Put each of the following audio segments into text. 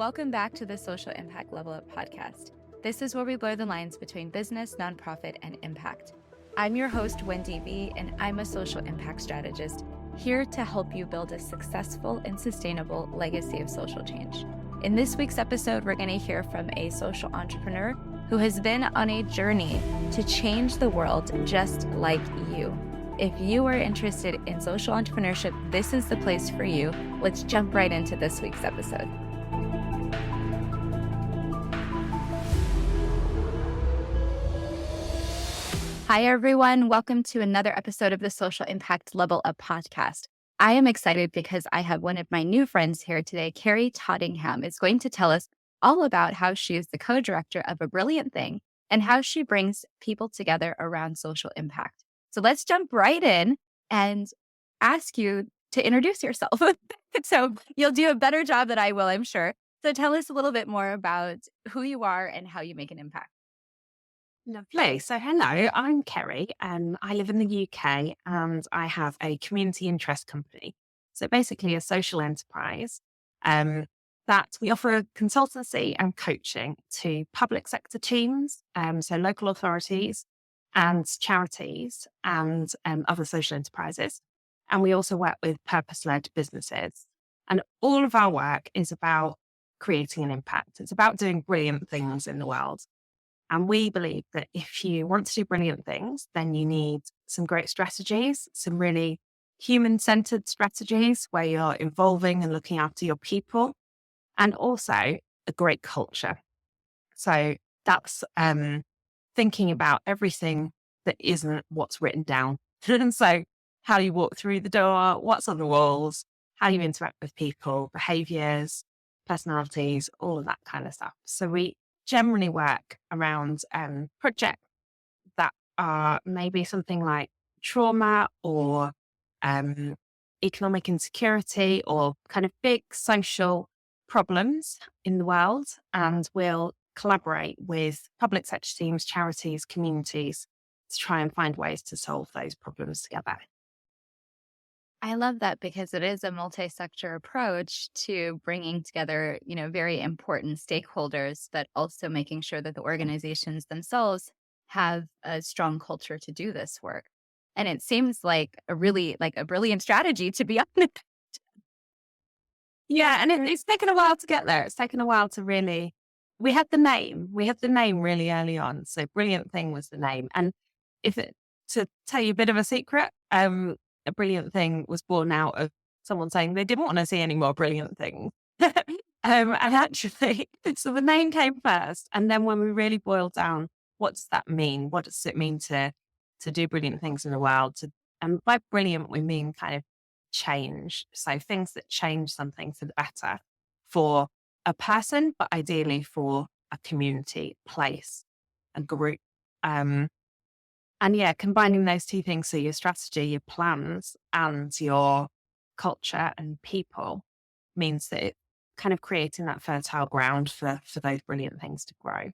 Welcome back to the Social Impact Level Up podcast. This is where we blur the lines between business, nonprofit, and impact. I'm your host, Wendy V, and I'm a social impact strategist here to help you build a successful and sustainable legacy of social change. In this week's episode, we're going to hear from a social entrepreneur who has been on a journey to change the world just like you. If you are interested in social entrepreneurship, this is the place for you. Let's jump right into this week's episode. Hi, everyone. Welcome to another episode of the Social Impact Level Up podcast. I am excited because I have one of my new friends here today. Kerry Tottingham is going to tell us all about how she is the co-director of A Brilliant Thing and how she brings people together around social impact. So let's jump right in and ask you to introduce yourself. So you'll do a better job than I will, I'm sure. So tell us a little bit more about who you are and how you make an impact. Lovely. So hello, I'm Kerry. I live in the UK and I have a community interest company. So basically a social enterprise that we offer consultancy and coaching to public sector teams, so local authorities and charities and other social enterprises. And we also work with purpose-led businesses. And all of our work is about creating an impact. It's about doing brilliant things in the world. And we believe that if you want to do brilliant things, then you need some great strategies, some really human-centered strategies where you're involving and looking after your people, and also a great culture. So that's thinking about everything that isn't what's written down. And so how you walk through the door, what's on the walls, how you interact with people, behaviors, personalities, all of that kind of stuff. So we generally work around projects that are maybe something like trauma or economic insecurity or kind of big social problems in the world. And we'll collaborate with public sector teams, charities, communities to try and find ways to solve those problems together. I love that because it is a multi-sector approach to bringing together, very important stakeholders, but also making sure that the organizations themselves have a strong culture to do this work. And it seems like a brilliant strategy, to be honest. Yeah, and it's taken a while to get there. It's taken a while to really. We had the name really early on. So Brilliant Thing was the name. And to tell you a bit of a secret, A Brilliant Thing was born out of someone saying they didn't want to see any more brilliant things. And actually, so the name came first. And then when we really boiled down, what does that mean? What does it mean to do brilliant things in the world? And by brilliant, we mean kind of change. So things that change something for the better for a person, but ideally for a community, place, a group. And yeah, combining those two things, so your strategy, your plans, and your culture and people means that it's kind of creating that fertile ground for those brilliant things to grow.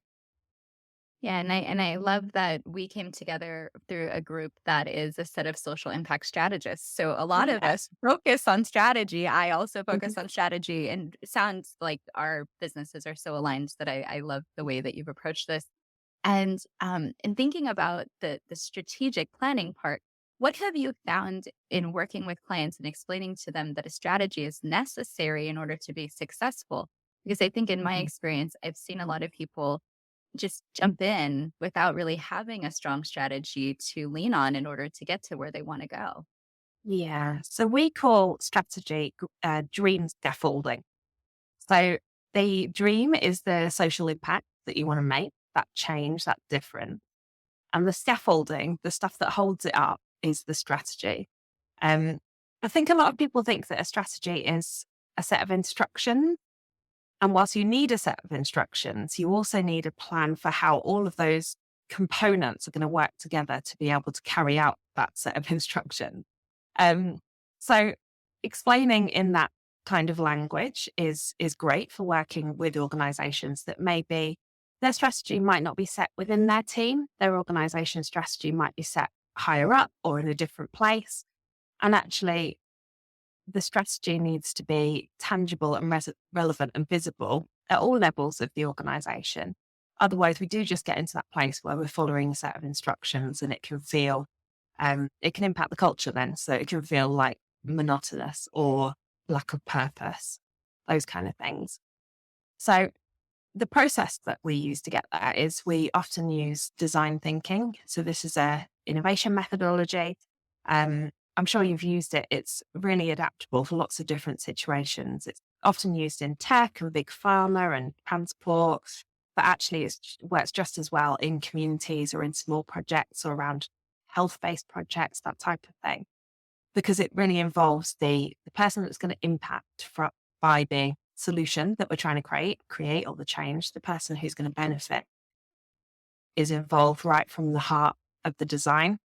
Yeah, and I love that we came together through a group that is a set of social impact strategists. So a lot of us focus on strategy. I also focus on strategy, and it sounds like our businesses are so aligned that I love the way that you've approached this. And in thinking about the strategic planning part, what have you found in working with clients and explaining to them that a strategy is necessary in order to be successful? Because I think in my experience, I've seen a lot of people just jump in without really having a strong strategy to lean on in order to get to where they want to go. Yeah. So we call strategy dream scaffolding. So the dream is the social impact that you want to make, that change, that difference. And the scaffolding, the stuff that holds it up, is the strategy. I think a lot of people think that a strategy is a set of instructions. And whilst you need a set of instructions, you also need a plan for how all of those components are going to work together to be able to carry out that set of instructions. So explaining in that kind of language is great for working with organizations that maybe their strategy might not be set within their team. Their organization strategy might be set higher up or in a different place. And actually, the strategy needs to be tangible and relevant and visible at all levels of the organization. Otherwise, we do just get into that place where we're following a set of instructions and it can impact the culture then. So it can feel like monotonous or lack of purpose, those kind of things. So the process that we use to get there is we often use design thinking. So this is a innovation methodology. I'm sure you've used it. It's really adaptable for lots of different situations. It's often used in tech and big pharma and transport, but actually works just as well in communities or in small projects or around health-based projects, that type of thing, because it really involves the person that's going to impact by the solution that we're trying to create or the change. The person who's going to benefit is involved right from the heart of the design.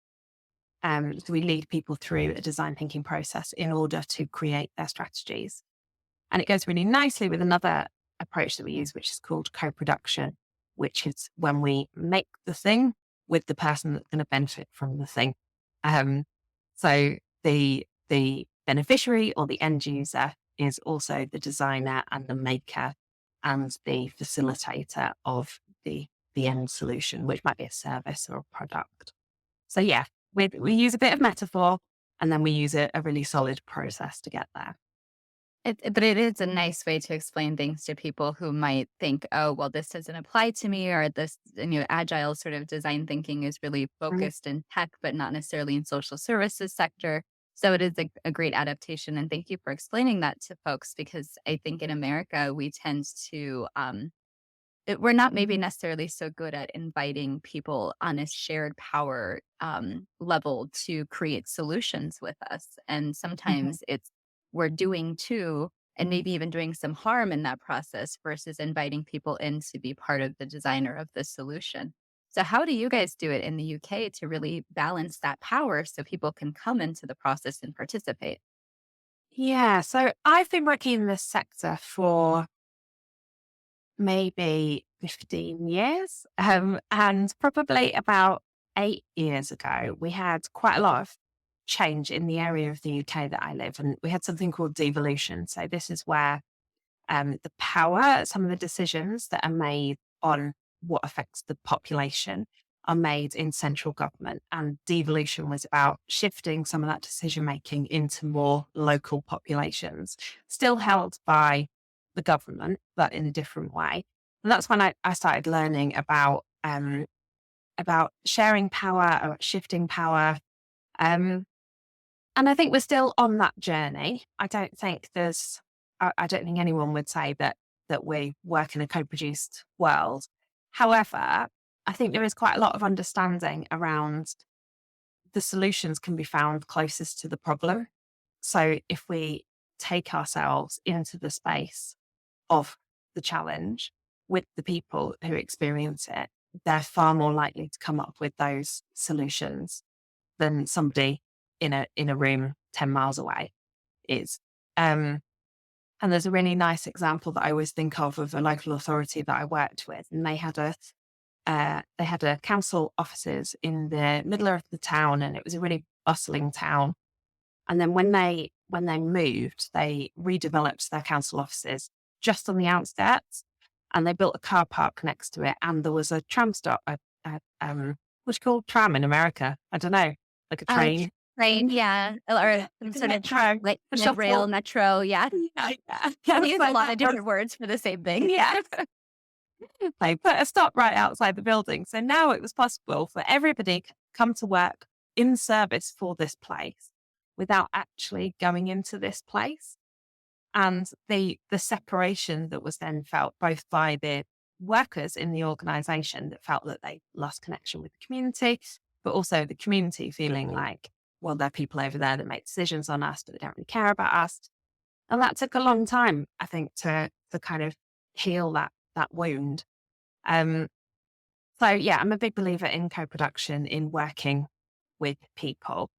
So we lead people through a design thinking process in order to create their strategies. And it goes really nicely with another approach that we use, which is called co-production, which is when we make the thing with the person that's going to benefit from the thing. So the beneficiary or the end user is also the designer and the maker and the facilitator of the end solution, which might be a service or a product. So yeah, we use a bit of metaphor and then we use a really solid process to get there. But it is a nice way to explain things to people who might think, "Oh, well, this doesn't apply to me," or this, agile sort of design thinking is really Mhm. focused in tech, but not necessarily in social services sector. So it is a great adaptation, and thank you for explaining that to folks because I think in America, we tend to, we're not maybe necessarily so good at inviting people on a shared power level to create solutions with us. And Mhm. sometimes it's we're doing too, and maybe even doing some harm in that process versus inviting people in to be part of the designer of the solution. So, how do you guys do it in the UK to really balance that power so people can come into the process and participate? Yeah, so I've been working in this sector for maybe 15 years. And probably about 8 years ago, we had quite a lot of change in the area of the UK that I live. And we had something called devolution. So this is where the power, some of the decisions that are made on what affects the population are made in central government. And devolution was about shifting some of that decision making into more local populations, still held by the government, but in a different way. And that's when I started learning about sharing power or shifting power. Um, and I think we're still on that journey. I don't think anyone would say that we work in a co-produced world. However, I think there is quite a lot of understanding around the solutions can be found closest to the problem. So if we take ourselves into the space of the challenge with the people who experience it, they're far more likely to come up with those solutions than somebody in a room 10 miles away is. Um, and there's a really nice example that I always think of a local authority that I worked with, and they had a council offices in the middle of the town, and it was a really bustling town. And then when they moved, they redeveloped their council offices just on the outskirts, and they built a car park next to it, and there was a tram stop, what's called tram in America? I don't know, like a Uh, train. Train, yeah, or some sort of Metro, like a light rail, shuttle. metro, yeah. Yeah, yeah. We use a So lot that of was, different words for the same thing. yeah. They put a stop right outside the building. So now it was possible for everybody to come to work in service for this place without actually going into this place. And the separation that was then felt both by the workers in the organization that felt that they lost connection with the community, but also the community feeling like, well, there are people over there that make decisions on us, but they don't really care about us. And that took a long time, I think, to kind of heal that wound. Um, so yeah, I'm a big believer in co-production, in working with people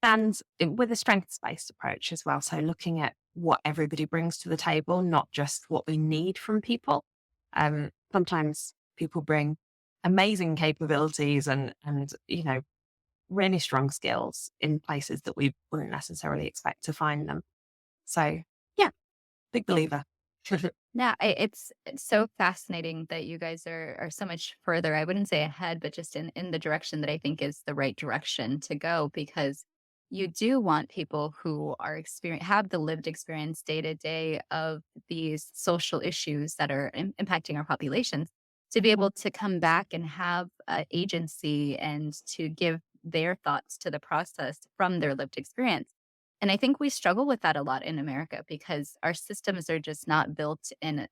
and with a strengths-based approach as well. So looking at what everybody brings to the table, not just what we need from people. Sometimes people bring amazing capabilities and really strong skills in places that we wouldn't necessarily expect to find them. So yeah, big believer. Yeah, it's so fascinating that you guys are so much further. I wouldn't say ahead, but just in the direction that I think is the right direction to go because you do want people who are experience have the lived experience day to day of these social issues that are impacting our populations to be able to come back and have agency and to give their thoughts to the process from their lived experience. And I think we struggle with that a lot in America because our systems are just not built in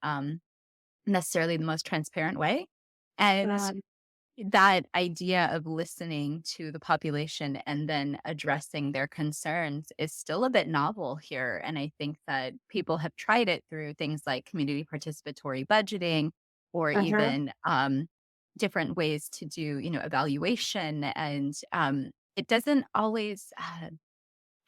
necessarily the most transparent way. And Um, that idea of listening to the population and then addressing their concerns is still a bit novel here. And I think that people have tried it through things like community participatory budgeting or uh-huh. even different ways to do, evaluation. And it doesn't always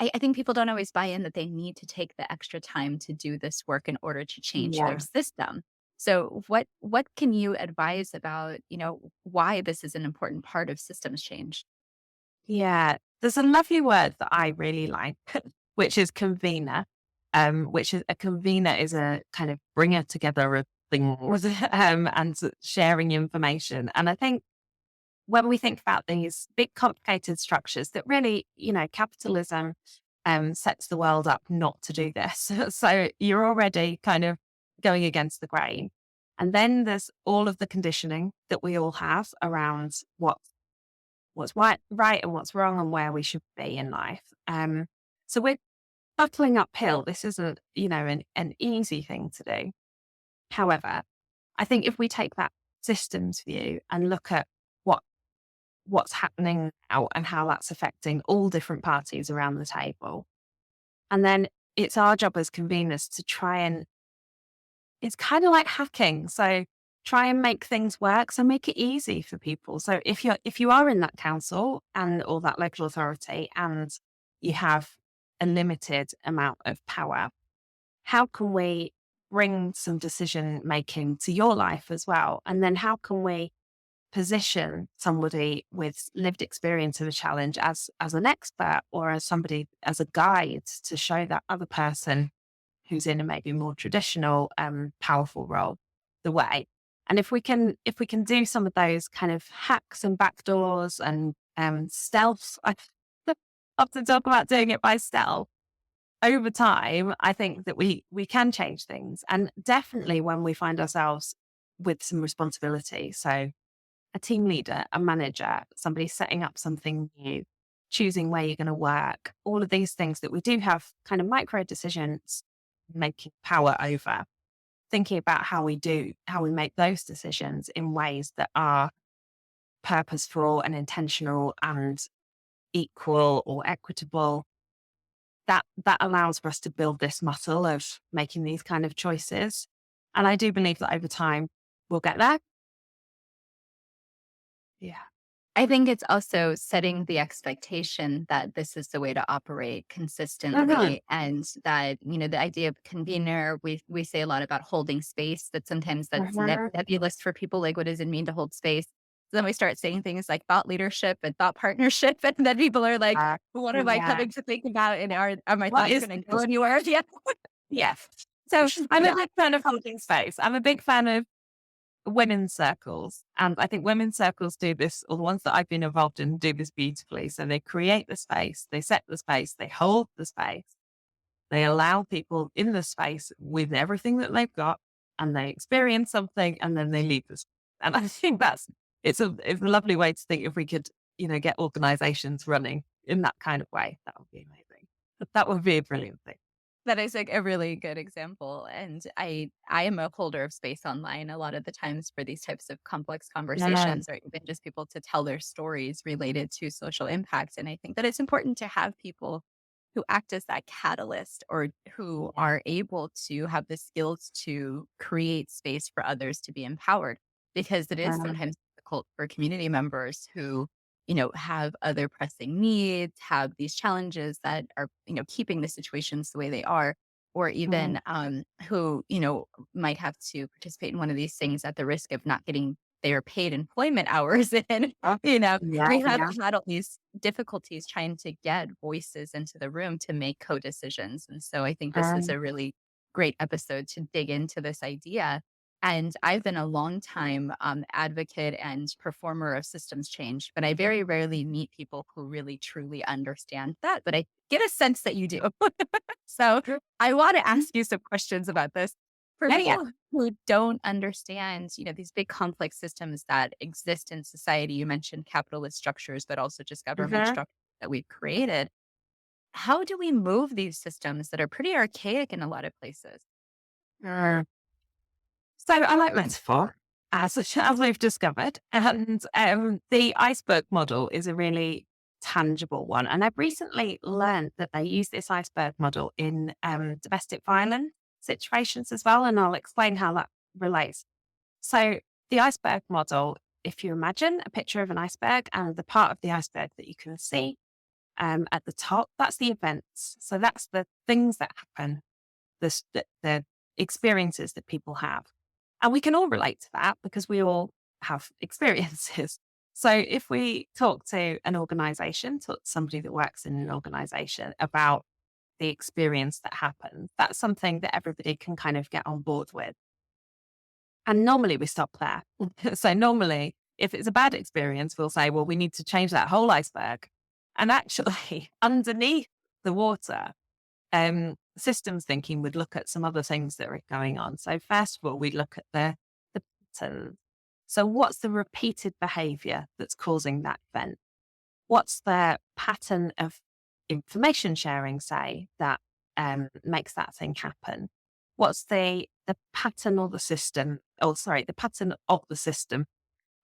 I think people don't always buy in that they need to take the extra time to do this work in order to change their Yeah. system. So what can you advise about, why this is an important part of systems change? Yeah. There's a lovely word that I really like, which is convener. Which is a convener is a kind of bringer together of things and sharing information. And I think when we think about these big complicated structures that really, capitalism sets the world up not to do this. So you're already kind of going against the grain. And then there's all of the conditioning that we all have around what's right and what's wrong and where we should be in life. So we're buckling uphill. This isn't, an easy thing to do. However, I think if we take that systems view and look at what what's happening now and how that's affecting all different parties around the table, and then it's our job as conveners to try and it's kind of like hacking. So try and make things work. So make it easy for people. So if you are in that council and or that local authority and you have a limited amount of power, how can we bring some decision making to your life as well? And then how can we position somebody with lived experience of a challenge as an expert or as somebody as a guide to show that other person who's in a maybe more traditional, powerful role, the way. And if we can do some of those kind of hacks and backdoors and stealth, I often talk about doing it by stealth. Over time, I think that we can change things, and definitely when we find ourselves with some responsibility. So a team leader, a manager, somebody setting up something new, choosing where you're going to work, all of these things that we do have kind of micro decisions making power over, thinking about how we make those decisions in ways that are purposeful and intentional and equal or equitable. That allows for us to build this muscle of making these kind of choices. And I do believe that over time we'll get there. Yeah. I think it's also setting the expectation that this is the way to operate Mhm. consistently and that, the idea of convener, we say a lot about holding space, that sometimes that's Mhm. nebulous for people. Like, what does it mean to hold space? Then we start saying things like thought leadership and thought partnership. And then people are like, what am I Yeah. coming to think about? And are my What thoughts is going to go this? anywhere? Yeah. Yes. So I'm a Yeah. big fan of holding space. I'm a big fan of women's circles. And I think women's circles do this, or the ones that I've been involved in do this beautifully. So they create the space, they set the space, they hold the space, they allow people in the space with everything that they've got, and they experience something and then they leave this. And I think it's a lovely way to think if we could, get organizations running in that kind of way. That would be amazing. That would be a brilliant thing. That is like a really good example, and I am a holder of space online a lot of the times for these types of complex Yeah. conversations or even just people to tell their stories related to social impact, and I think that it's important to have people who act as that catalyst or who Yeah. are able to have the skills to create space for others to be empowered, because it is Um, sometimes difficult for community members who have other pressing needs, have these challenges that are, keeping the situations the way they are, or mhm. even who, might have to participate in one of these things at the risk of not getting their paid employment hours in. Yeah, We have yeah. had all these difficulties trying to get voices into the room to make co-decisions. And so I think this is Um, a really great episode to dig into this idea. And I've been a long time advocate and performer of systems change, but I very rarely meet people who really truly understand that. But I get a sense that you do. So I want to ask you some questions about this. For Yeah, yeah. people who don't understand, these big complex systems that exist in society, you mentioned capitalist structures, but also just government Mhm. structures that we've created. How do we move these systems that are pretty archaic in a lot of places? Mm. So I like metaphor, as we've discovered. And the iceberg model is a really tangible one. And I've recently learned that they use this iceberg model in domestic violence situations as well. And I'll explain how that relates. So the iceberg model, if you imagine a picture of an iceberg and the part of the iceberg that you can see at the top, that's the events. So that's the things that happen, the experiences that people have. And we can all relate to that because we all have experiences. So if we talk to an organization, talk to somebody that works in an organization about the experience that happened, that's something that everybody can kind of get on board with. And normally we stop there. So normally, if it's a bad experience, we'll say, well, we need to change that whole iceberg. And actually, underneath the water, systems thinking would look at some other things that are going on. So first of all, we look at the pattern. So what's the repeated behavior that's causing that event? What's the pattern of information sharing, say, that makes that thing happen? What's the pattern or the system? Oh, sorry, the pattern of the system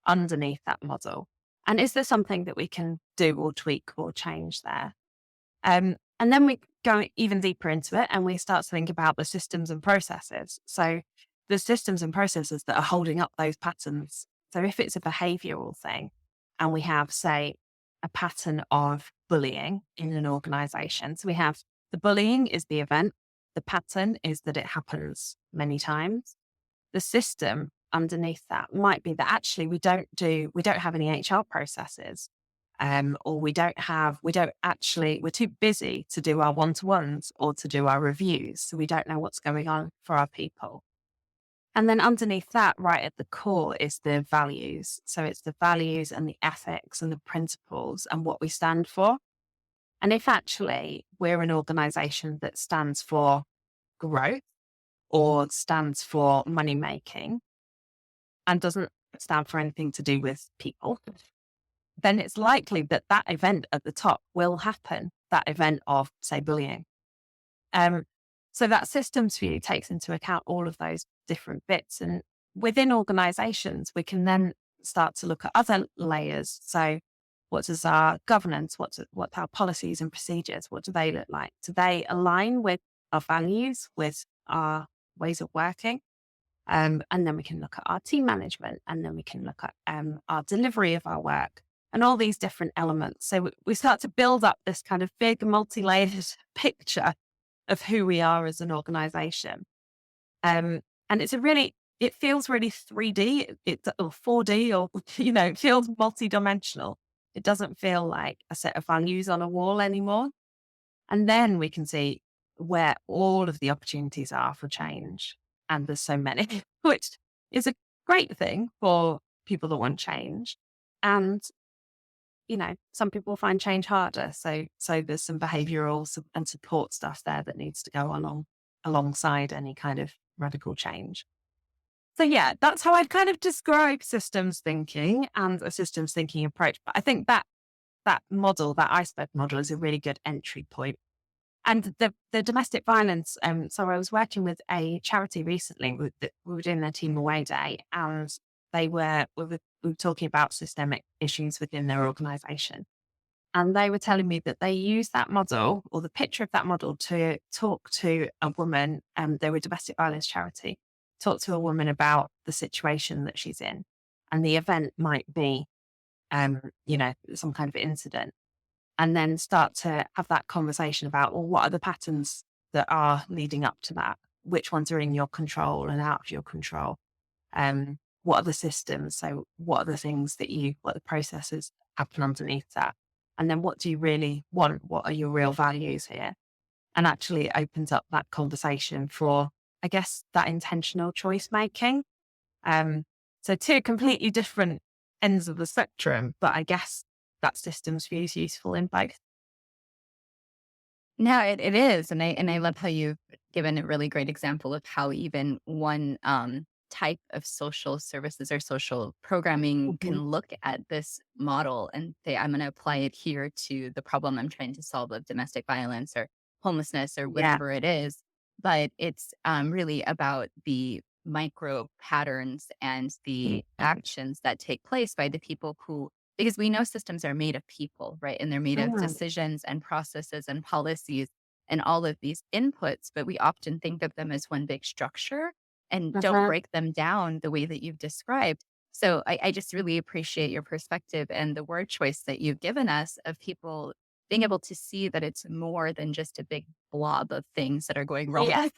underneath that model. And is there something that we can do or tweak or change there? And then we go even deeper into it and we start to think about the systems and processes. So the systems and processes that are holding up those patterns. So if it's a behavioral thing and we have, say, a pattern of bullying in an organization. So we have the bullying is the event. The pattern is that it happens many times. The system underneath that might be that actually we don't have any HR processes. Or we're too busy to do our one-to-ones or to do our reviews. So we don't know what's going on for our people. And then underneath that, right at the core, is the values. So it's the values and the ethics and the principles and what we stand for. And if actually we're an organization that stands for growth or stands for money making and doesn't stand for anything to do with people, then it's likely that that event at the top will happen, that event of, say, bullying. Um, so that systems view takes into account all of those different bits. And within organizations, we can then start to look at other layers. So what does our governance, what our policies and procedures, what do they look like? Do they align with our values, with our ways of working? And then we can look at our team management, and then we can look at our delivery of our work and all these different elements. So we start to build up this kind of big multi-layered picture of who we are as an organization. And it feels really 3D, or 4D, or, it feels multi-dimensional. It doesn't feel like a set of values on a wall anymore. And then we can see where all of the opportunities are for change. And there's so many, which is a great thing for people that want change. And, some people find change harder. So there's some and support stuff there that needs to go alongside any kind of radical change. So yeah, that's how I'd kind of describe systems thinking and a systems thinking approach. But I think that model, that iceberg model, is a really good entry point. And the domestic violence, so I was working with a charity recently. We were doing their team away day, and we were talking about systemic issues within their organisation. And they were telling me that they use that model, or the picture of that model, to talk to a woman. They were a domestic violence charity. Talk to a woman about the situation that she's in, and the event might be, some kind of incident, and then start to have that conversation about, well, what are the patterns that are leading up to that? Which ones are in your control and out of your control? What are the systems? So what are the things what are the processes happen underneath that? And then what do you really want? What are your real values here? And actually it opens up that conversation for I guess, that intentional choice making. Um, so two completely different ends of the spectrum, but I guess that systems view is useful in both. No, it is, and I love how you've given a really great example of how even one, type of social services or social programming Mhm. can look at this model and say, "I'm gonna apply it here to the problem I'm trying to solve of domestic violence or homelessness," or Yeah. whatever it is. But it's, really about the micro patterns and Mm. the actions that take place by the people who, because we know systems are made of people, right? And they're made of Mm. decisions and processes and policies and all of these inputs, but we often think of them as one big structure and don't Mhm. break them down the way that you've described. So I just really appreciate your perspective and the word choice that you've given us of people being able to see that it's more than just a big blob of things that are going wrong. Yeah.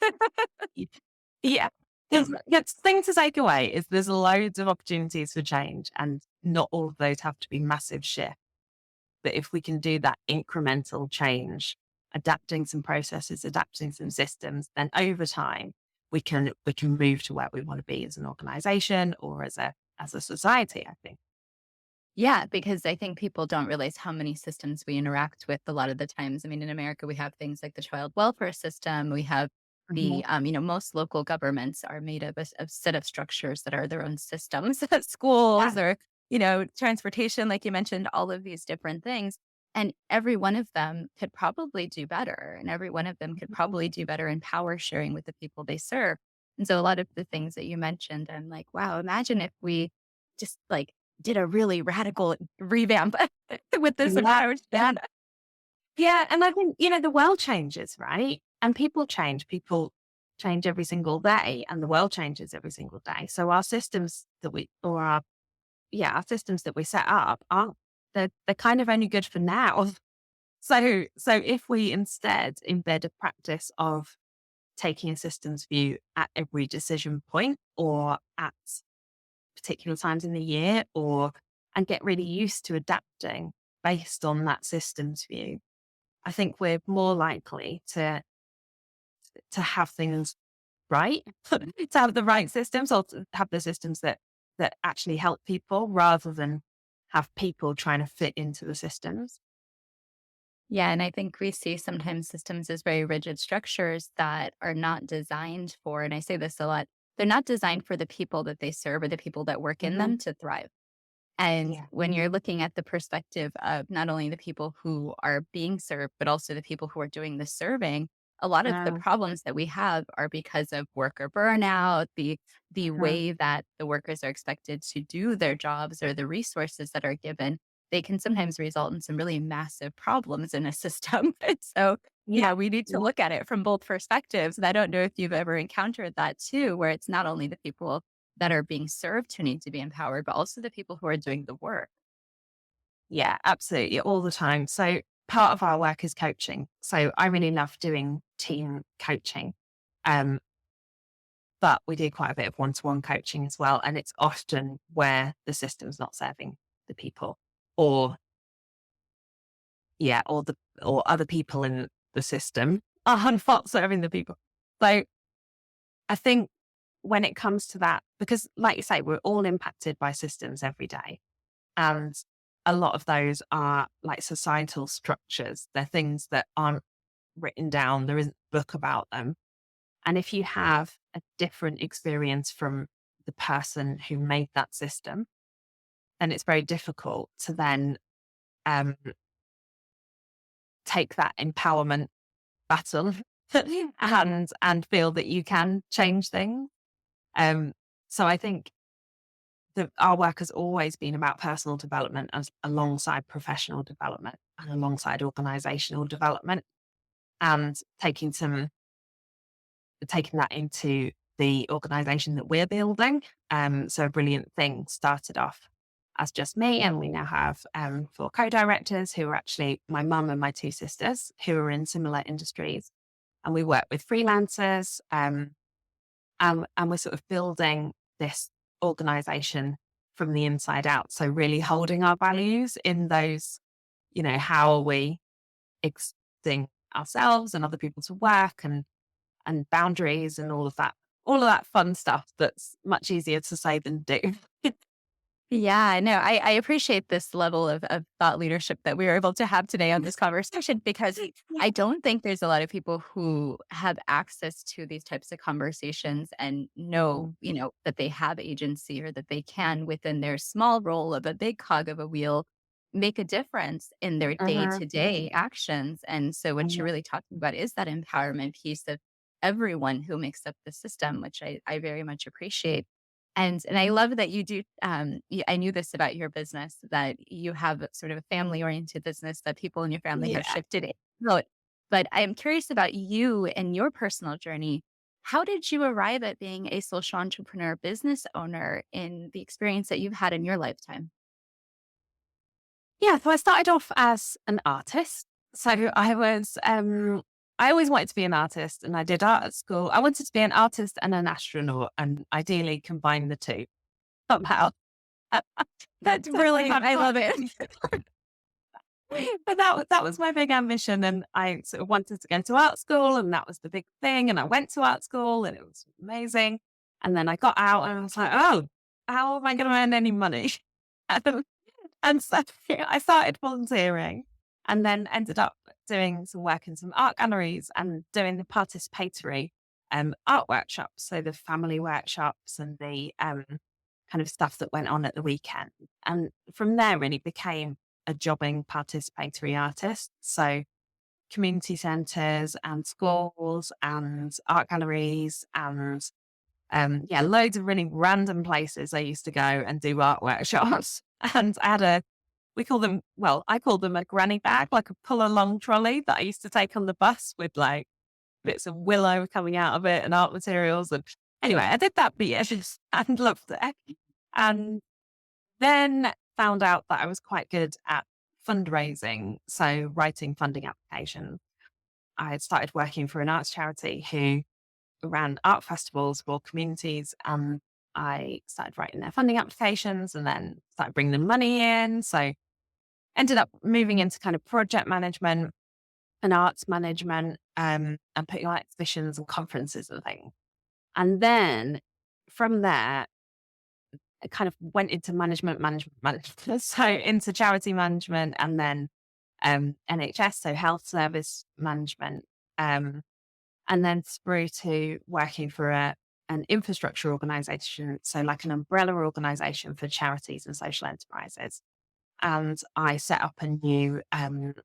Y Yeah. The thing to take away is there's loads of opportunities for change, and not all of those have to be massive shifts. But if we can do that incremental change, adapting some processes, adapting some systems, then over time we can move to where we want to be as an organization or as a society, I think. Yeah, because I think people don't realize how many systems we interact with a lot of the times. I mean, in America, we have things like the child welfare system. We have Mhm. the, most local governments are made of a set of structures that are their own systems, Yeah. schools or, transportation, like you mentioned, all of these different things. And every one of them could probably do better. And every one of them could Mhm. probably do better in power sharing with the people they serve. And so a lot of the things that you mentioned, I'm like, wow, imagine if we just like did a really radical revamp with this Yeah. approach Yeah. then. Yeah. And I think, the world changes, right? And people change. People change every single day, and the world changes every single day. So our systems that we or our systems that we set up aren't they're kind of only good for now. So if we instead embed a practice of taking a systems view at every decision point or at particular times in the year, or and get really used to adapting based on that systems view, I think we're more likely to have things right, to have the right systems, or to have the systems that actually help people rather than have people trying to fit into the systems. Yeah, and I think we see sometimes systems as very rigid structures that are not designed for, and I say this a lot, they're not designed for the people that they serve or the people that work in Mhm. them to thrive. And Yeah. when you're looking at the perspective of not only the people who are being served, but also the people who are doing the serving, a lot of the Uh, problems that we have are because of worker burnout, the uh, way that the workers are expected to do their jobs or the resources that are given. They can sometimes result in some really massive problems in a system. And so, yeah. we need to Yeah. look at it from both perspectives. And I don't know if you've ever encountered that too, where it's not only the people that are being served who need to be empowered, but also the people who are doing the work. Yeah, absolutely, all the time. So part of our work is coaching. So I really love doing team coaching. Um, but we do quite a bit of one-to-one coaching as well. And it's often where the system's not serving the people, or or other people in the system are not serving the people. So I think when it comes to that, because like you say, we're all impacted by systems every day. And a lot of those are like societal structures. They're things that aren't written down. There isn't a book about them. And if you have a different experience from the person who made that system, then it's very difficult to then um, take that empowerment battle and feel that you can change things. Um, so I think our work has always been about personal development as alongside professional development and alongside organizational development, and taking that into the organization that we're building. So A Brilliant Thing started off as just me, and we now have four co-directors who are actually my mum and my two sisters who are in similar industries. And we work with freelancers, and we're sort of building this organization from the inside out. So really holding our values in those, how are we expecting ourselves and other people to work, and boundaries and all of that fun stuff that's much easier to say than do. Yeah, no, I appreciate this level of thought leadership that we were able to have today on this conversation because I don't think there's a lot of people who have access to these types of conversations and know, that they have agency or that they can, within their small role of a big cog of a wheel, make a difference in their day Mhm. to day actions. And so, what you're really talking about is that empowerment piece of everyone who makes up the system, which I very much appreciate. And I love that you do, I knew this about your business, that you have sort of a family-oriented business that people in your family have Yeah. shifted it out. But I am curious about you and your personal journey. How did you arrive at being a social entrepreneur business owner in the experience that you've had in your lifetime? Yeah, so I started off as an artist. So I always wanted to be an artist and I did art at school. I wanted to be an artist and an astronaut and ideally combine the two somehow. That's So brilliant. I love it. but that was my big ambition. And I sort of wanted to go to art school and that was the big thing. And I went to art school and it was amazing. And then I got out and I was like, oh, how am I going to earn any money? And so I started volunteering and then ended up doing some work in some art galleries and doing the participatory art workshops. So the family workshops and the kind of stuff that went on at the weekend. And from there, really became a jobbing participatory artist. So community centres and schools and art galleries and yeah, loads of really random places I used to go and do art workshops. And I had we call them, well, I call them a granny bag, like a pull along trolley that I used to take on the bus with like bits of willow coming out of it and art materials. And anyway, I did that for years and loved it. And then found out that I was quite good at fundraising. So writing funding applications. I had started working for an arts charity who ran art festivals for communities. And I started writing their funding applications and then started bringing them money in. So ended up moving into kind of project management and arts management and putting on exhibitions and conferences and things. And then from there, I kind of went into management. So into charity management and then NHS, so health service management. Um, and then through to working for an infrastructure organization, so like an umbrella organization for charities and social enterprises. And I set up a new, it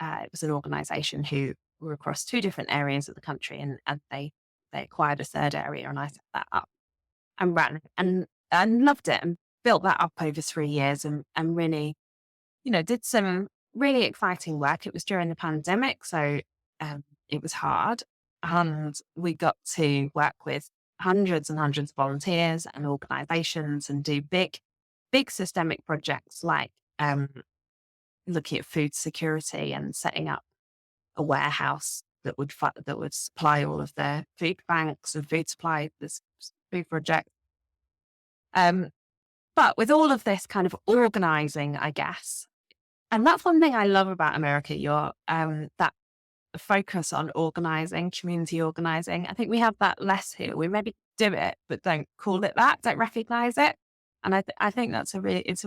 was an organization who were across two different areas of the country and they acquired a third area and I set that up and ran it and loved it and built that up over 3 years and really, did some really exciting work. It was during the pandemic, so it was hard. And we got to work with hundreds and hundreds of volunteers and organizations and do big systemic projects like looking at food security and setting up a warehouse that would supply all of their food banks and food supply this food project. Um, but with all of this kind of organizing, I guess, and that's one thing I love about America, your that focus on organizing, community organizing. I think we have that less here. We maybe do it, but don't call it that, don't recognize it. And I think it's a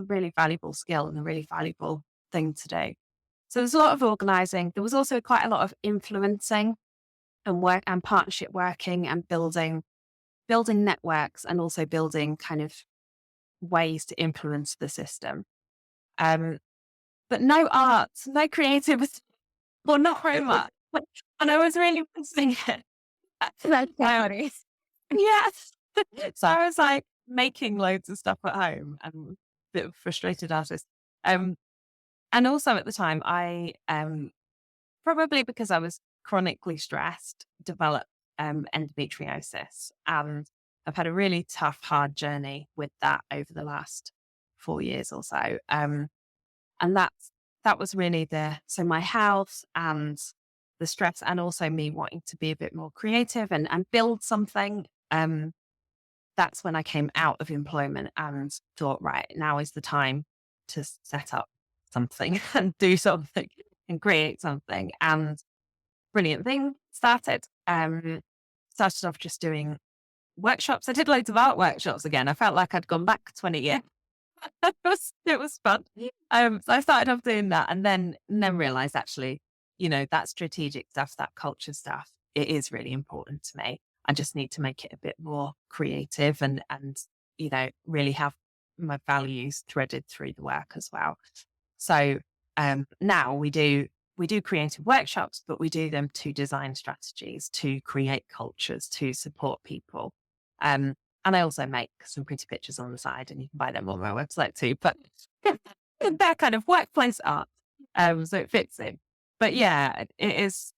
really valuable skill and a really valuable thing to do. So there's a lot of organizing. There was also quite a lot of influencing and work and partnership working and building networks and also building kind of ways to influence the system. Um, but no art, no creativity, well, not very much. And I was really missing it. That's Um, funny. yes. So I was like making loads of stuff at home and a bit of a frustrated artist. Um, and also at the time, I probably because I was chronically stressed, developed endometriosis. And I've had a really tough, hard journey with that over the last 4 years or so. And that was really so my health and the stress and also me wanting to be a bit more creative and build something. That's when I came out of employment and thought, right, now is the time to set up something and do something and create something. And Brilliant Thing started. started off just doing workshops. I did loads of art workshops again. I felt like I'd gone back 20 years. It was fun. So I started off doing that and then realized actually, that strategic stuff, that culture stuff, it is really important to me. I just need to make it a bit more creative and really have my values threaded through the work as well. So now we do creative workshops, but we do them to design strategies, to create cultures, to support people. Um, and I also make some pretty pictures on the side, and you can buy them on my website too. But they're kind of workplace art, so it fits in. But yeah, it is.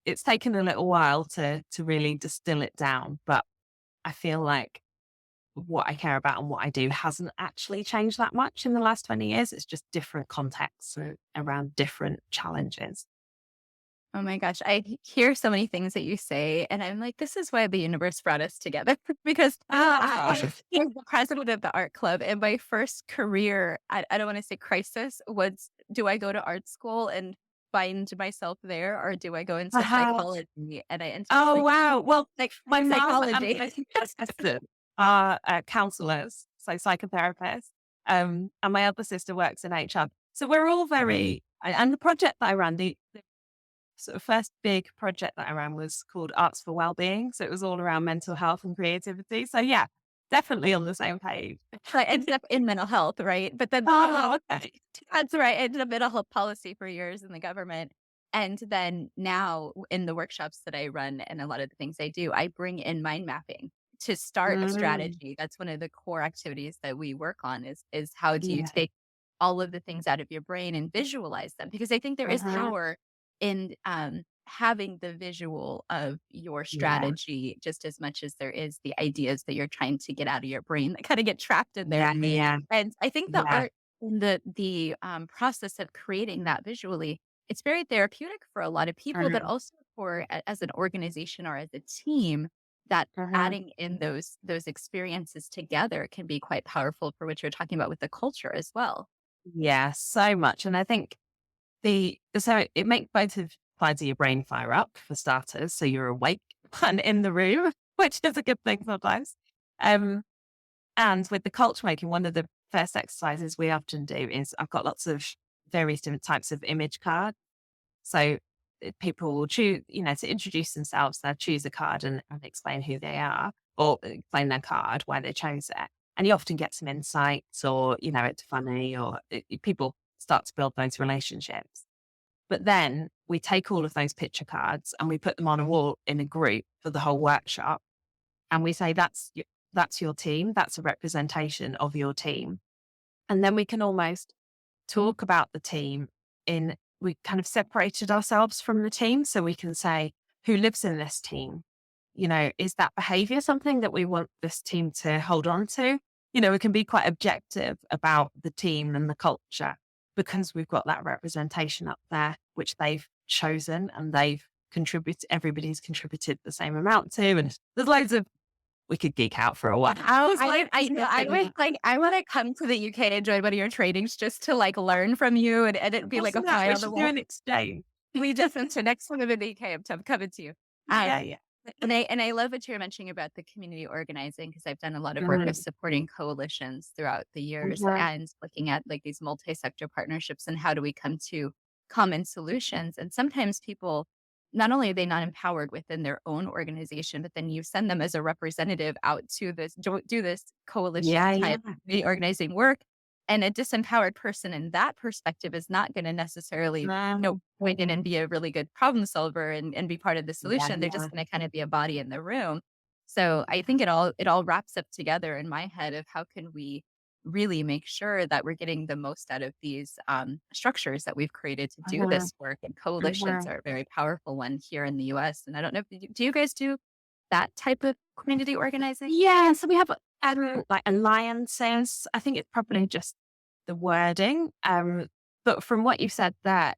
It's taken a little while to really distill it down, but I feel like what I care about and what I do hasn't actually changed that much in the last 20 years. It's just different contexts around different challenges. Oh my gosh, hear so many things that you say, and I'm like, this is why the universe brought us together because Ah, I'm the president of the art club, and my first career, I don't want to say crisis, was do I go to art school and find myself there, or do I go into uh-huh. psychology? And I ended up Oh, wow. Well, like my mum and psychology. my sister are counselors, so psychotherapists. And my other sister works in HR. So we're all and the project that I ran, the sort of first big project that I ran was called Arts for Wellbeing. So it was all around mental health and creativity. So yeah, definitely on the same page. So I ended up in mental health, right? But then Oh, okay. that's right. I ended up mental health policy for years in the government. And then now in the workshops that I run and a lot of the things I do, I bring in mind mapping to start a Mm, strategy. That's one of the core activities that we work on is how do you yeah. take all of the things out of your brain and visualize them? Because I think there is Uh-huh. power in having the visual of your Yeah. strategy just as much as there is the ideas that you're trying to get out of your brain that kind of get trapped in there. Yeah. Yeah. And I think the Yeah. art in the process of creating that visually, it's very therapeutic for a lot of people, but Uh-huh. also for as an organization or as a team, that Uh-huh. adding in those experiences together can be quite powerful for what you're talking about with the culture as well. Yeah, so much. And I think so it makes both of sides of your brain fire up for starters. So you're awake and in the room, which is a good thing sometimes. Um, and with the culture making, one of the first exercises we often do is I've got lots of various different types of image cards. So people will choose, to introduce themselves, they'll choose a card and explain who they are or explain their card, why they chose it. And you often get some insights or, it's funny or people start to build those relationships. But then we take all of those picture cards and we put them on a wall in a group for the whole workshop. And we say, that's your team. That's a representation of your team. And then we can almost talk about the team we kind of separated ourselves from the team. So we can say, who lives in this team? Is that behavior something that we want this team to hold on to? We can be quite objective about the team and the culture because we've got that representation up there, which they've chosen and they've contributed, everybody's contributed the same amount to. And there's loads of, we could geek out for a while. I was Like, like, I know, I was like, I want to come to the UK and join one of your trainings just to like learn from you and it'd be like a wasn't that fly we on the should do wall. an exchange? We just went to next one in the UK. I'm coming to you. Yeah, yeah. And I love what you're mentioning about the community organizing because I've done a lot of work of Mm, supporting coalitions throughout the years mhm. and looking at like these multi-sector partnerships and how do we come to common solutions. And sometimes people, not only are they not empowered within their own organization, but then you send them as a representative out to this do this Yeah, coalition yeah. type organizing work. And a disempowered person in that perspective is not going to necessarily No. point in and be a really good problem solver and be part of the Yeah, solution. They're yeah. just gonna kind of be a body in the room. So I think it all wraps up together in my head of how can we really make sure that we're getting the most out of these structures that we've created to do Uh-huh, this work. And coalitions uh-huh. are a very powerful one here in the US. And I don't know if do you guys do that type of community organizing? Yeah, so we have, like alliances. I think it's probably just the wording. But from what you've said there,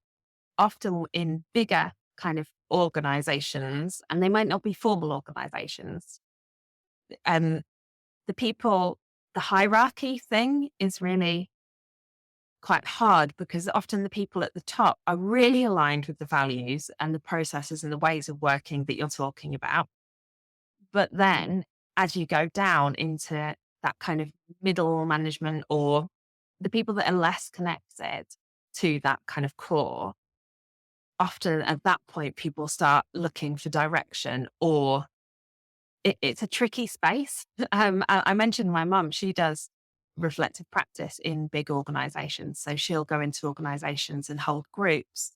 often in bigger kind of organizations, and they might not be formal organizations, um, the hierarchy thing is really quite hard because often the people at the top are really aligned with the values and the processes and the ways of working that you're talking about. But then as you go down into that kind of middle management or the people that are less connected to that kind of core, often at that point, people start looking for direction or it's a tricky space. I mentioned my mum, she does reflective practice in big organizations. So she'll go into organizations and hold groups.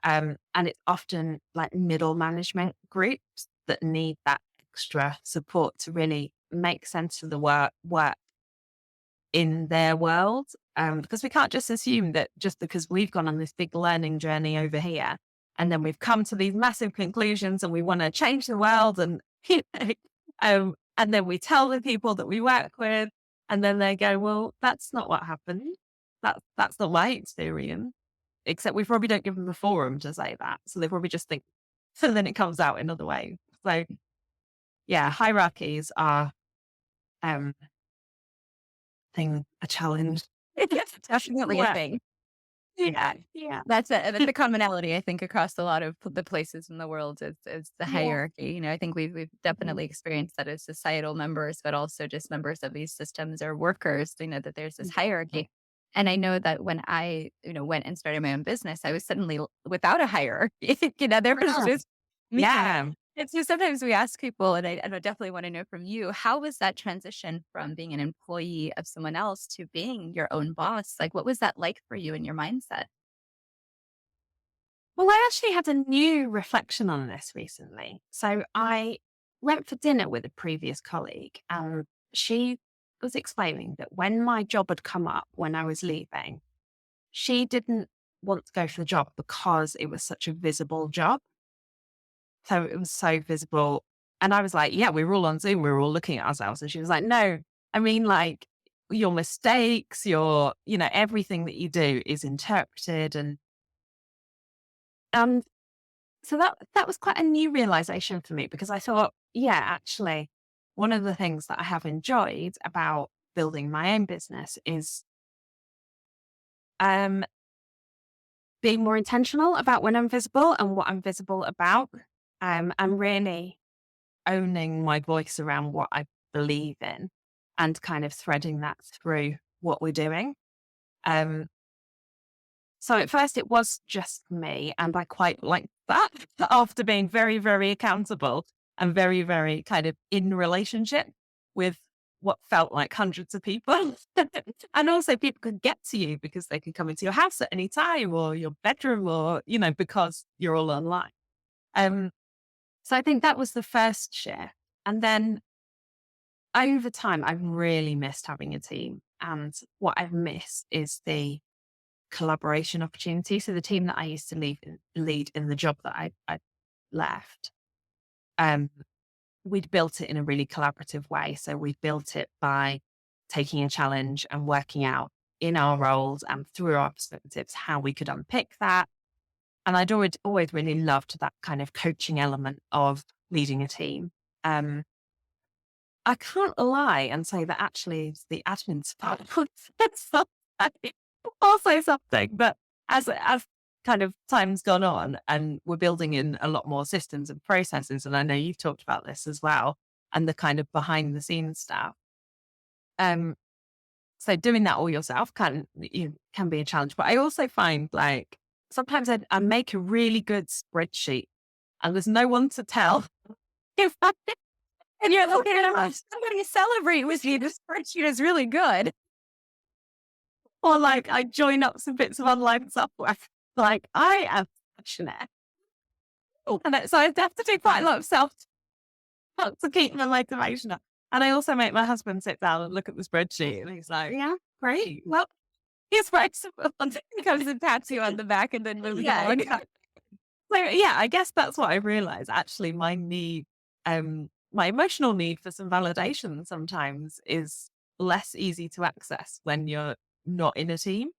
And it's often like middle management groups that need that extra support to really make sense of the work in their world. Because we can't just assume that just because we've gone on this big learning journey over here, and then we've come to these massive conclusions and we want to change the world and, and then we tell the people that we work with, and then they go, well, that's not what happened. That's not my experience. Except we probably don't give them the forum to say that. So they probably just think, so then it comes out in other ways. So yeah, hierarchies are um a challenge. It's definitely a Yeah. thing. Yeah. Yeah. That's a commonality, I think, across a lot of the places in the world is the Yeah. hierarchy. You know, I think we've Mhm. definitely experienced that as societal members, but also just members of these systems or workers, you know, that there's this hierarchy. And I know that when I, you know, went and started my own business, I was suddenly without a hierarchy. You know, there was Yeah. just me. Yeah. And so sometimes we ask people, and I definitely want to know from you, how was that transition from being an employee of someone else to being your own boss? Like, what was that like for you and your mindset? Well, I actually had a new reflection on this recently. So I went for dinner with a previous colleague, and she was explaining that when my job had come up when I was leaving, she didn't want to go for the job because it was such a visible job. So it was so visible. And I was like, yeah, we were all on Zoom. We were all looking at ourselves. And she was like, no, I mean, like your mistakes, everything that you do is interpreted. And so that was quite a new realization for me because I thought, yeah, actually, one of the things that I have enjoyed about building my own business is um, being more intentional about when I'm visible and what I'm visible about, and really owning my voice around what I believe in and kind of threading that through what we're doing. Um, so at first it was just me, and I quite liked that after being very, very accountable and very, very kind of in relationship with what felt like hundreds of people. And also people could get to you because they could come into your house at any time or your bedroom or, because you're all online. Um, so I think that was the first shift. And then over time, I've really missed having a team. And what I've missed is the collaboration opportunity. So the team that I used to lead in the job that I left, um, we'd built it in a really collaborative way. So we built it by taking a challenge and working out in our roles and through our perspectives how we could unpick that. And I'd always really loved that kind of coaching element of leading a team. Um, I can't lie and say that actually it's the admin part that's also something. But as kind of time's gone on and we're building in a lot more systems and processes, and I know you've talked about this as well, and the kind of behind the scenes stuff. Um, so doing that all yourself can be a challenge. But I also find like sometimes I make a really good spreadsheet and there's no one to tell if I And you're looking at them, somebody celebrate with you. This spreadsheet is really good. or like I join up some bits of online software. Like I am passionate. So I have to do quite a lot of self talk to keep my motivation up. And I also make my husband sit down and look at the spreadsheet and he's like, yeah, great. Well, he's right. He comes and pats you on the back and then moves Yeah, on. exactly. So yeah, I guess that's what I realized. Actually, my emotional need for some validation sometimes is less easy to access when you're not in a team.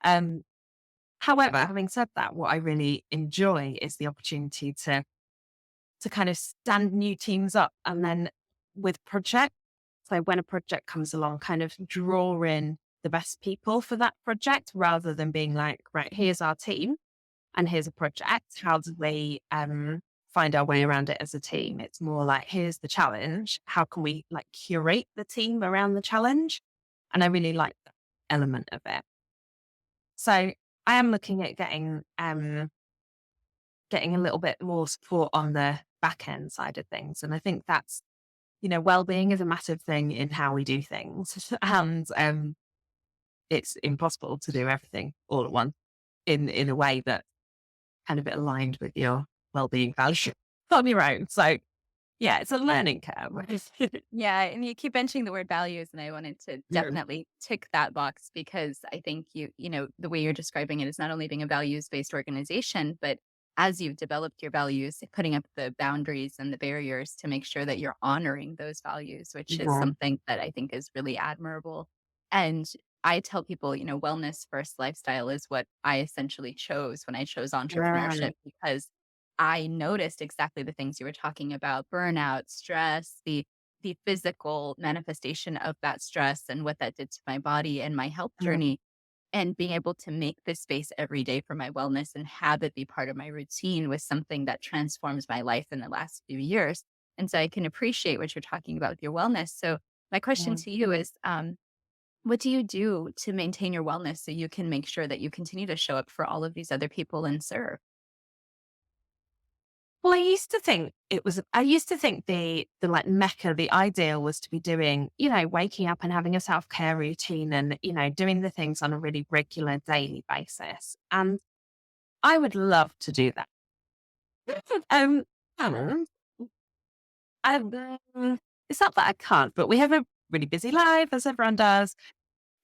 Um, However, having said that, what I really enjoy is the opportunity to kind of stand new teams up and then with projects. So when a project comes along, kind of draw in the best people for that project rather than being like, right, here's our team and here's a project. How do we find our way around it as a team. It's more like, here's the challenge. How can we like curate the team around the challenge? And I really like that element of it. So I am looking at getting a little bit more support on the back end side of things. And I think that's, well-being is a massive thing in how we do things. And it's impossible to do everything all at once in a way that kind of aligned with your well-being value on your own. So yeah, it's a learning curve. Yeah, and you keep mentioning the word values, and I wanted to Yeah. definitely tick that box because I think the way you're describing it is not only being a values-based organization, but as you've developed your values, putting up the boundaries and the barriers to make sure that you're honoring those values, which is Yeah. something that I think is really admirable. And I tell people, wellness first lifestyle is what I essentially chose when I chose entrepreneurship Right. because I noticed exactly the things you were talking about, burnout, stress, the physical manifestation of that stress and what that did to my body and my health Mm. journey, and being able to make this space every day for my wellness and have it be part of my routine was something that transforms my life in the last few years. And so I can appreciate what you're talking about with your wellness. So my question Yeah. to you is, what do you do to maintain your wellness so you can make sure that you continue to show up for all of these other people and serve? Well, I used to think the like mecca, the ideal was to be doing, waking up and having a self-care routine and, doing the things on a really regular daily basis. And I would love to do that. um, and it's not that I can't, but we have a really busy life as everyone does,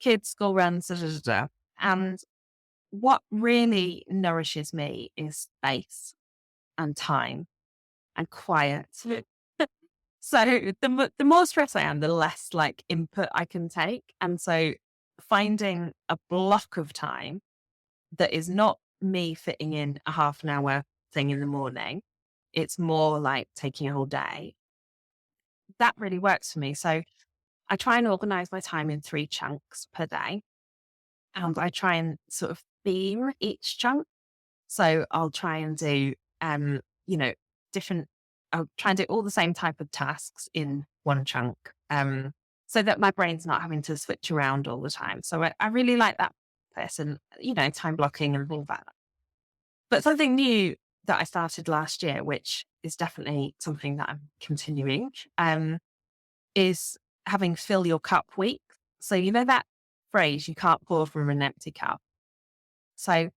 kids, school runs, da, da, da, da. And what really nourishes me is space and time and quiet. So the more stressed I am, the less like input I can take. And so finding a block of time that is not me fitting in a half an hour thing in the morning, it's more like taking a whole day. That really works for me. So I try and organize my time in 3 chunks per day. And I try and sort of theme each chunk. So I'll try and do, you know, different, I'll try and do all the same type of tasks in one chunk, so that my brain's not having to switch around all the time. So I really like that person, time blocking and all that. But something new that I started last year, which is definitely something that I'm continuing, is having fill your cup week. So, that phrase, you can't pour from an empty cup. So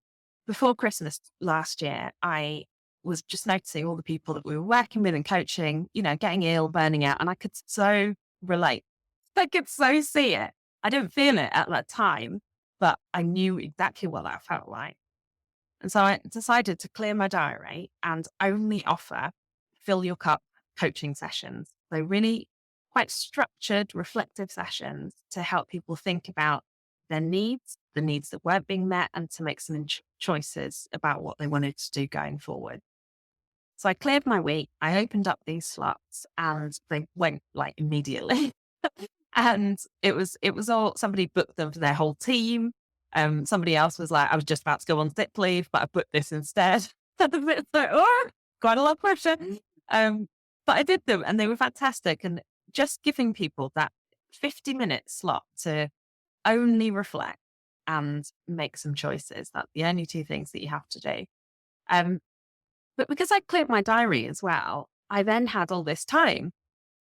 before Christmas last year, I was just noticing all the people that we were working with and coaching, getting ill, burning out, and I could so relate. I could so see it. I didn't feel it at that time, but I knew exactly what that felt like. And so I decided to clear my diary and only offer fill your cup coaching sessions. So really quite structured, reflective sessions to help people think about their needs, the needs that weren't being met, and to make some choices about what they wanted to do going forward. So I cleared my week. I opened up these slots and they went like immediately. And it was all somebody booked them for their whole team. Somebody else was like, I was just about to go on sick leave, but I booked this instead. It's like, oh, quite a lot of pressure. But I did them and they were fantastic. And just giving people that 50-minute slot to only reflect and make some choices. That's the only two things that you have to do. Um, but because I cleared my diary as well, I then had all this time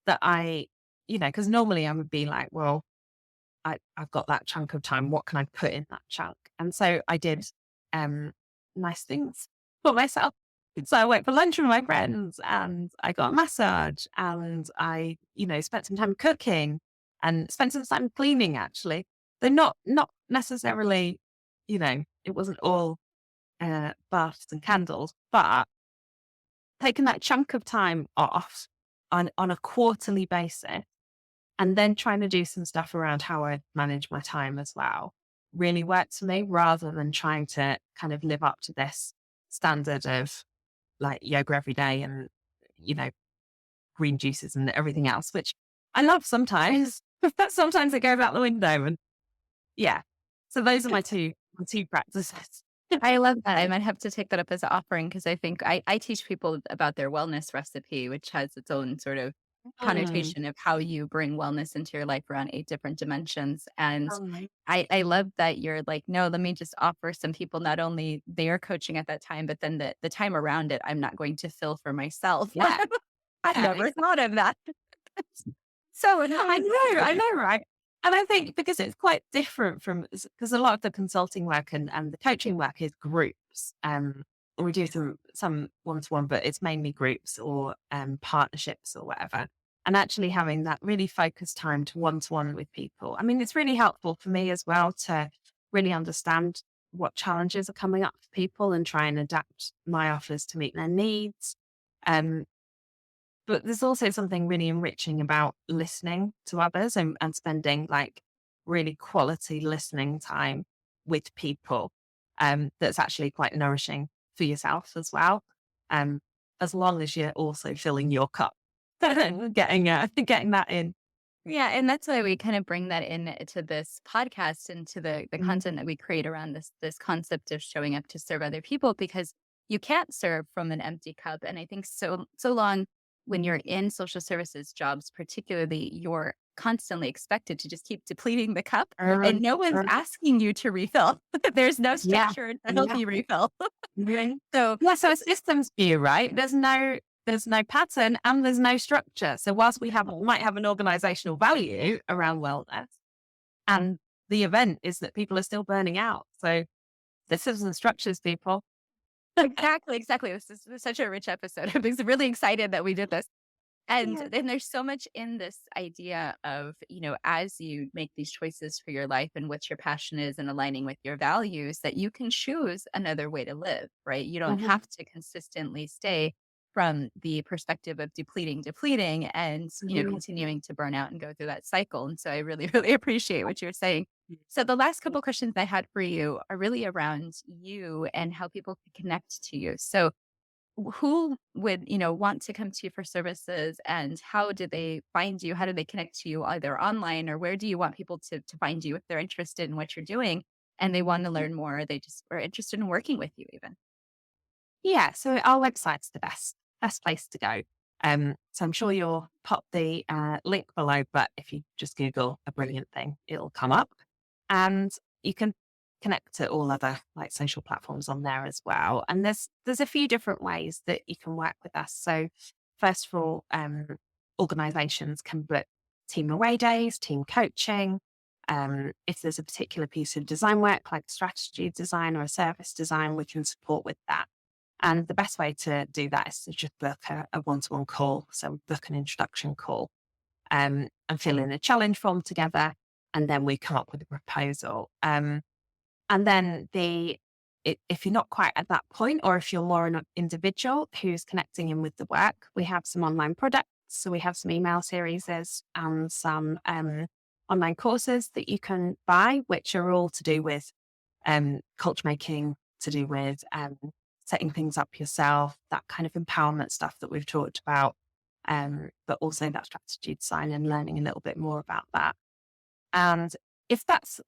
that because normally I would be like, well, I've got that chunk of time. What can I put in that chunk? And so I did nice things for myself. So I went for lunch with my friends and I got a massage and I, spent some time cooking and spent some time cleaning actually. They're not necessarily, it wasn't all baths and candles, but taking that chunk of time off on a quarterly basis and then trying to do some stuff around how I manage my time as well really worked for me rather than trying to kind of live up to this standard of like yoga every day and, you know, green juices and everything else, which I love sometimes, but sometimes they go out the window and yeah. So those are my two practices. I love that. I might have to take that up as an offering because I think I teach people about their wellness recipe, which has its own sort of Mm. connotation of how you bring wellness into your life around 8 different dimensions. And Um, I love that you're like, no, let me just offer some people not only their coaching at that time, but then the time around it, I'm not going to fill for myself. yeah, I yeah, never thought of that. So I know, right? And I think because it's quite different from because a lot of the consulting work and the coaching work is groups. We do some one to one, but it's mainly groups or partnerships or whatever. And actually having that really focused time to one with people. I mean, it's really helpful for me as well to really understand what challenges are coming up for people and try and adapt my offers to meet their needs. Um, but there's also something really enriching about listening to others and spending like really quality listening time with people. That's actually quite nourishing for yourself as well. Um, as long as you're also filling your cup, getting that in. yeah, and that's why we kind of bring that in to this podcast and to the Mhm. content that we create around this concept of showing up to serve other people because you can't serve from an empty cup. And I think so long when you're in social services jobs, particularly, you're constantly expected to just keep depleting the cup and no one's Er, asking you to refill. There's no yeah, structure to help yeah. you refill. Right. So Yeah, so it's systems view, right? There's no pattern and there's no structure. So whilst might have an organizational value around wellness, and the event is that people are still burning out. So this isn't structures, people. exactly, exactly. This is such a rich episode. I'm really excited that we did this. And Yeah. then there's so much in this idea of, as you make these choices for your life and what your passion is and aligning with your values, that you can choose another way to live, right? You don't Mhm. have to consistently stay from the perspective of depleting and, Mhm. continuing to burn out and go through that cycle. And so I really, really appreciate what you're saying. So the last couple questions I had for you are really around you and how people can connect to you. So who would, want to come to you for services and how do they find you? How do they connect to you either online or where do you want people to find you if they're interested in what you're doing and they want to learn more or they just are interested in working with you even? Yeah, so our website's the best place to go. So I'm sure you'll pop the link below, but if you just Google A Brilliant Thing, it'll come up. And you can connect to all other like social platforms on there as well. And there's a few different ways that you can work with us. So first of all, organizations can book team away days, team coaching. If there's a particular piece of design work, like strategy design or a service design, we can support with that. And the best way to do that is to just book a one-to-one call. So book an introduction call and fill in a challenge form together. And then we come up with a proposal. And then if you're not quite at that point, or if you're more an individual who's connecting in with the work, we have some online products. So we have some email series and some online courses that you can buy, which are all to do with culture making, to do with setting things up yourself, that kind of empowerment stuff that we've talked about, but also that strategy design and learning a little bit more about that. And if that's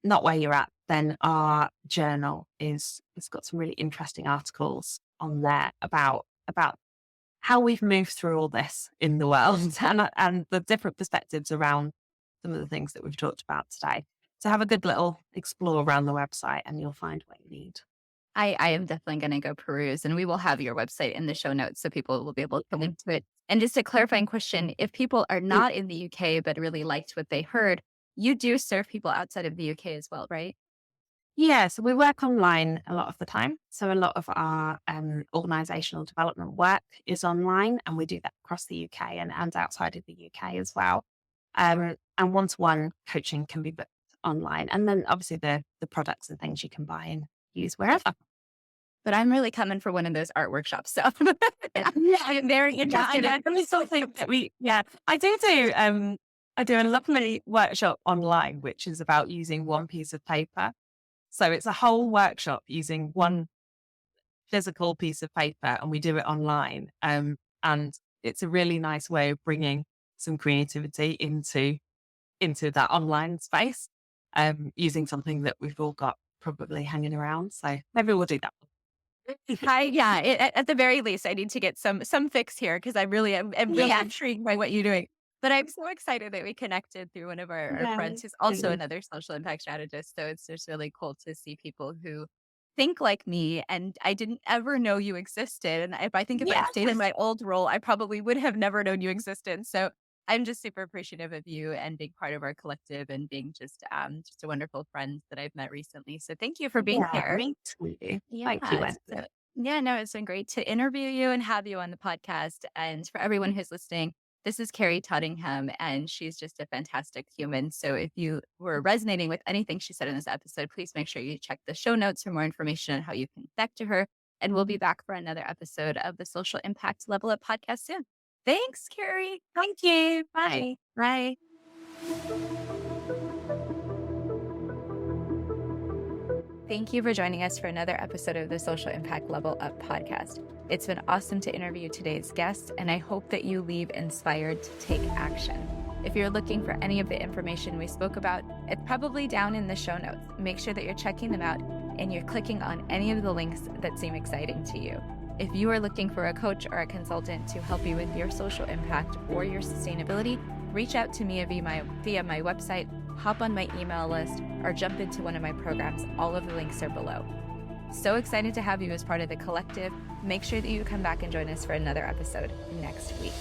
not where you're at, then our journal it's got some really interesting articles on there about how we've moved through all this in the world and the different perspectives around some of the things that we've talked about today. So have a good little explore around the website and you'll find what you need. I am definitely going to go peruse and we will have your website in the show notes so people will be able to link to it. And just a clarifying question, if people are Mm. not in the UK but really liked what they heard, you do serve people outside of the UK as well, right? Yeah, so we work online a lot of the time. So a lot of our organizational development work is online and we do that across the UK and outside of the UK as well. And one-to-one coaching can be booked online. And then obviously the products and things you can buy and use wherever. But I'm really coming for one of those art workshops. So Yeah, I'm very yeah, I interested know. in. There is something that I do a lovely workshop online, which is about using one piece of paper. So it's a whole workshop using one physical piece of paper and we do it online. And it's a really nice way of bringing some creativity into that online space, using something that we've all got probably hanging around. So maybe we'll do that one. Yeah, at the very least, I need to get some fix here because I'm really Yeah. intrigued by what you're doing. But I'm so excited that we connected through one of our Yeah. friends who's also Yeah. another social impact strategist. So it's just really cool to see people who think like me. And I didn't ever know you existed. And I think if I'd Yeah. stayed in my old role, I probably would have never known you existed. So I'm just super appreciative of you and being part of our collective and being just a wonderful friend that I've met recently. So thank you for being Yeah. here. Me too. Thank you, Yeah. Wendy. So, yeah, no, it's been great to interview you and have you on the podcast. And for everyone who's listening, this is Kerry Tottingham, and she's just a fantastic human. So if you were resonating with anything she said in this episode, please make sure you check the show notes for more information on how you can connect to her. And we'll be back for another episode of the Social Impact Level Up podcast soon. Thanks, Kerry. Thank you. Bye. Bye. Thank you for joining us for another episode of the Social Impact Level Up podcast. It's been awesome to interview today's guest, and I hope that you leave inspired to take action. If you're looking for any of the information we spoke about, it's probably down in the show notes. Make sure that you're checking them out and you're clicking on any of the links that seem exciting to you. If you are looking for a coach or a consultant to help you with your social impact or your sustainability, reach out to me via my website, hop on my email list, or jump into one of my programs. All of the links are below. So excited to have you as part of the collective. Make sure that you come back and join us for another episode next week.